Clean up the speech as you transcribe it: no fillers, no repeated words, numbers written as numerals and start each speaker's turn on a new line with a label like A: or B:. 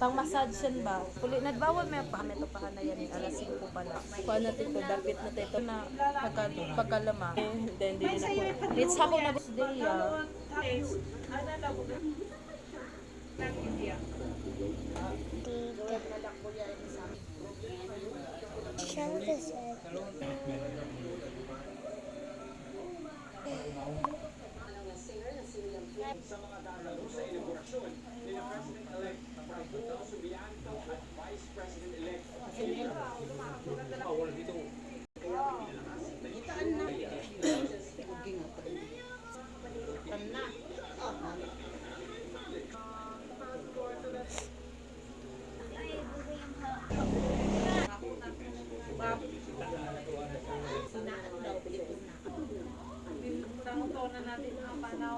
A: Pang massage yan ba? Kuli nagbawal may pamit to pa na yan alas 5 pala. Kuha natin to dapit na tayo na pagkalama. Then din na ko. It's ako na birthday ah.
B: Sa mga dadalo sa inaugurasyon ni na President-elect Francisco Subianto at Vice President-elect wala dito. Kaya pinalakas na itaan na. Tanna. Sinaan daw. Pinutang na natin mga panaw.